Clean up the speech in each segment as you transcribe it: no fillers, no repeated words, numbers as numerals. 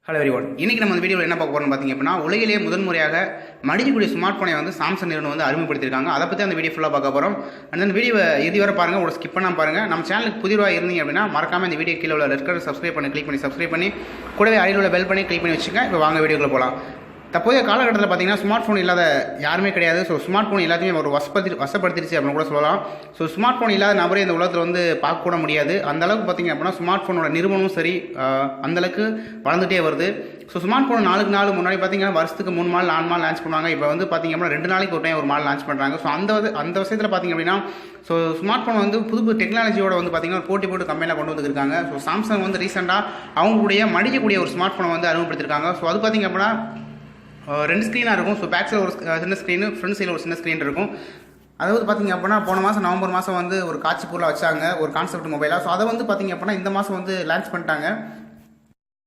Hello everyone. இன்னைக்கு நம்ம இந்த வீடியோவில் என்ன பார்க்க போறோம்னு பார்த்தீங்க அப்படின்னா, உலகிலேயே முதன்முறையாக மடிக்கக்கூடிய ஸ்மார்ட் போனை வந்து சாம்சங் நிறுவனம் வந்து அறிமுகப்படுத்தியிருக்காங்க. அதை பற்றி அந்த வீடியோ ஃபுல்லாக பார்க்க போகிறோம். அந்த வீடியோவை இறுதி வரை பாருங்கள், ஒரு ஸ்கிப் பண்ணாமல் பாருங்கள். நம்ம சேனலுக்கு புதியவாக இருந்தீங்க அப்படின்னா மறக்காமல் இந்த வீடியோ கீழே உள்ள ரெட் கலர் சப்ஸ்கிரைப் பண்ணி கூடவே அருகில் உள்ள பெல் பண்ணி கிளிக் பண்ணி வச்சுங்க. இப்போ வாங்க வீடியோக்குள்ள போகலாம். தற்போதைய காலகட்டத்தில் பார்த்தீங்கன்னா ஸ்மார்ட் ஃபோன் இல்லாத யாருமே கிடையாது. ஸோ ஸ்மார்ட் ஃபோன் எல்லாத்தையுமே ஒரு வசப்படுத்திருச்சு அப்படின்னு கூட சொல்லலாம். ஸோ ஸ்மார்ட் ஃபோன் இல்லாத நபரே இந்த உலகத்தில் வந்து பார்க்கக்கூட முடியாது. அந்தளவுக்கு பார்த்தீங்க அப்படின்னா ஸ்மார்ட் ஃபோனோட நிறுவனமும் சரி அந்தளவுக்கு வளர்ந்துட்டே வருது. ஸோ ஸ்மார்ட் ஃபோன் நாளுக்கு நாள் முன்னாடி பார்த்தீங்கன்னா வருஷத்துக்கு 3 மாதம் 4 மாதம் லான்ச் பண்ணுவாங்க. இப்போ வந்து பார்த்தீங்க அப்படின்னா 2 நாளைக்கு ஒரு டைம் ஒரு மாடல் லான்ச் பண்ணுறாங்க. ஸோ அந்த விஷயத்தில் பார்த்தீங்க அப்படின்னா ஸோ ஸ்மார்ட் ஃபோன் வந்து புது டெக்னாலஜியோட வந்து பார்த்தீங்கன்னா ஒரு போட்டு கம்பெனியில் கொண்டு வந்துருக்காங்க. ஸோ சாம்சங் வந்து ரீசெண்டாக அவங்களுடைய மடிக்கக்கூடிய ஒரு ஸ்மார்ட் ஃபோனை வந்து அறிமுகப்படுத்திருக்காங்க. ஸோ அது பார்த்தீங்க அப்படின்னா 2 ஸ்க்ரீனாக இருக்கும். ஸோ பேக் சைடில் ஒரு சின்ன ஸ்க்ரீனு, ஃப்ரண்ட் சைடில் ஒரு சின்ன ஸ்க்ரீன் இருக்கும். அதாவது பார்த்திங்க அப்படின்னா போன மாதம் நவம்பர் மாதம் வந்து ஒரு காட்சி பொருளாக வச்சாங்க, ஒரு கான்செப்ட் மொபைலாக. ஸோ அதை வந்து பார்த்திங்க அப்படின்னா இந்த மாதம் வந்து லான்ச் பண்ணிட்டாங்க.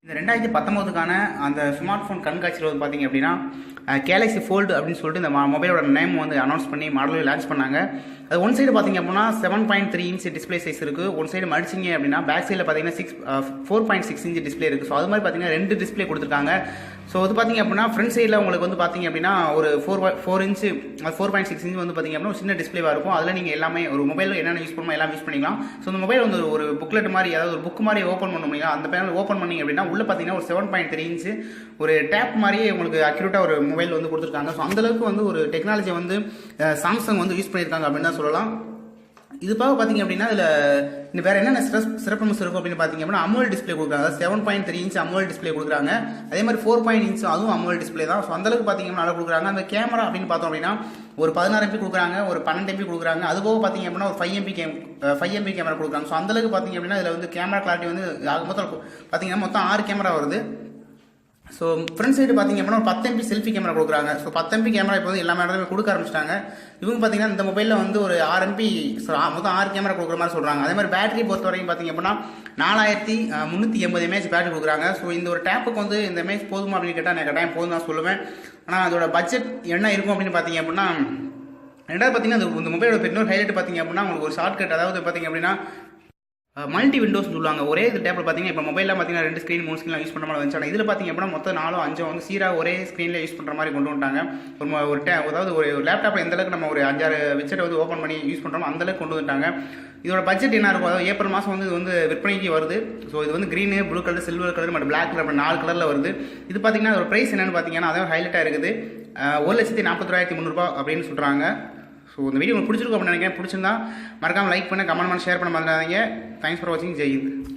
இந்த 2019க்கான அந்த ஸ்மார்ட் ஃபோன் கண்காட்சியில் வந்து பார்த்திங்க அப்படின்னா கேலக்ஸி ஃபோல்டு அப்படின்னு சொல்லிட்டு இந்த மொபைலோட நேம் வந்து அனௌன்ஸ் பண்ணி மாடலில் லான்ச் பண்ணாங்க. அது ஒன் சைடு பார்த்திங்க அப்படின்னா 7.3 இன்ச் டிஸ்பிளே சைஸ் இருக்குது. ஒன் சைடு மடிச்சிங்க அப்படின்னா பேக் சைடில் பார்த்தீங்கன்னா 4.6 இன்ச் டிஸ்பிளே இருக்குது. ஸோ அது மாதிரி பார்த்தீங்கன்னா 2 டிஸ்பிளே கொடுத்துருக்காங்க. ஸோ அது பார்த்திங்க அப்படின்னா ஃப்ரண்ட் சைடில் உங்களுக்கு வந்து பார்த்திங்க அப்படின்னா ஒரு 4 இன்ச்சு 4.6 இன்ச் வந்து பார்த்திங்க அப்படின்னா ஒரு சின்ன டிஸ்பிளேவாக இருக்கும். அதில் நீங்கள் எல்லாமே ஒரு மொபைலில் என்னென்ன யூஸ் பண்ணணும் எல்லாம் யூஸ் பண்ணிக்கலாம். ஸோ இந்த மொபைல் வந்து ஒரு புக்லெட் மாதிரி, அதாவது ஒரு புக் மாதிரி ஓப்பன் பண்ண முடியும். அந்த பேனல் ஓப்பன் பண்ணிங்க அப்படின்னா உள்ளே பார்த்தீங்கன்னா ஒரு 7.3 இன்ச்சு ஒரு டேப் மாதிரியே உங்களுக்கு அக்யூரேட்டாக ஒரு மொபைல் வந்து கொடுத்துருக்காங்க. ஸோ அந்தளவுக்கு வந்து ஒரு டெக்னாலஜி வந்து சாம்சங் வந்து யூஸ் பண்ணியிருக்காங்க அப்படின்னு தான் சொல்லலாம். இது பார்த்தீங்க அப்படின்னா இதில் வேறு என்னென்ன சிறப்பம்சம் இருக்கும் அப்படின்னு பார்த்தீங்க அப்படின்னா அமோல் டிஸ்பிளே கொடுக்குறாங்க. 7.3 இன்ச் அமோல் டிஸ்பிளே கொடுக்குறாங்க. அதே மாதிரி 4 இன்ச் அதுவும் அமோல் டிஸ்பிளே தான். ஸோ அந்தளவுக்கு பார்த்தீங்கன்னா நல்லா கொடுக்குறாங்க. அந்த கேமரா அப்படின்னு பார்த்தோம் அப்படின்னா ஒரு 16 MP கொடுக்குறாங்க, ஒரு 12 MP கொடுக்குறாங்க. அதுபோக பார்த்தீங்க அப்படின்னா ஒரு 5 MP கேமரா கொடுக்குறாங்க. ஸோ அந்தளவுக்கு பார்த்தீங்க அப்படின்னா இதில் வந்து கேமரா கிளாரிட்டி வந்து மொத்தம் பார்த்தீங்கன்னா மொத்தம் 6 கேமரா வருது. ஸோ ஃப்ரண்ட் சைடு பார்த்தீங்க அப்படின்னா ஒரு 10 MP செல்ஃபி கேமரா கொடுக்குறாங்க. ஸோ 10 MP கேமரா இப்போ வந்து எல்லா இடத்துலையும் கொடுக்க ஆரம்பிச்சிட்டாங்க. இவங்க பார்த்தீங்கன்னா இந்த மொபைலில் வந்து ஒரு 6 MP மொத்தம் 6 கேமரா கொடுக்குற மாதிரி சொல்கிறாங்க. அதே மாதிரி பேட்டரி பொறுத்த வரைக்கும் பார்த்தீங்க அப்படின்னா 4380 mAh பேட்டரி கொடுக்குறாங்க. ஸோ இந்த ஒரு டேப்புக்கு வந்து இந்த mAh போதுமா அப்படின்னு கேட்டால் நான் கட்டாயம் போதும் தான் சொல்லுவேன். ஆனால் அதோட பட்ஜெட் என்ன இருக்கும் அப்படின்னு பார்த்தீங்க அப்படின்னா ரெண்டாவது பார்த்தீங்கன்னா இந்த மொபைலோட இன்னொரு ஹைலைட் பார்த்தீங்க அப்படின்னா உங்களுக்கு ஒரு ஷார்ட்கட், அதாவது பார்த்தீங்க அப்படின்னா மல்டி விண்டோஸ் சொல்லுவாங்க. ஒரே இது டேப்பில் பார்த்தீங்கன்னா இப்போ மொபைலில் பார்த்தீங்கன்னா 2 ஸ்க்ரீன் 3 ஸ்க்ரீன் யூஸ் பண்ணுற மாதிரி வந்துச்சு. ஆனால் இதில் பார்த்தீங்க அப்படின்னா மொத்தம் 4 5 வந்து சீராக ஒரே ஸ்க்ரீனில் யூஸ் பண்ணுற மாதிரி கொண்டு வந்துட்டாங்க. அதாவது ஒரு லேப்டாப்பில் எந்தளவுக்கு நம்ம ஒரு 5-6 வெப்சைட்டை வந்து ஓப்பன் பண்ணி யூஸ் பண்ணுறோமோ அந்தளவுக்கு கொண்டு வந்துட்டாங்க. இதோட பட்ஜெட் என்ன இருக்கும், அதாவது ஏப்ரல் மாதம் வந்து இது வந்து விற்பனைக்கு வருது. ஸோ இது வந்து green, blue colour, silver colour மற்றும் பிளாக் கலர் அப்படி 4 கலரில் வருது. இது பார்த்தீங்கன்னா அதோட ப்ரைஸ் என்னென்னு பார்த்தீங்கன்னா அதாவது ஹைலைட்டாக இருக்குது 1,42,300 அப்படின்னு சொல்கிறாங்க. ஸோ இந்த வீடியோ உங்களுக்கு பிடிச்சிருக்கும் அப்படின்னு நினைக்கிறேன். பிடிச்சிருந்தா மறக்காமல் லைக் பண்ண, கமெண்ட் பண்ண, ஷேர் பண்ண மறந்துடாதீங்க. தேங்க்ஸ் ஃபார் வாட்சிங். ஜெய் ஹிந்த்.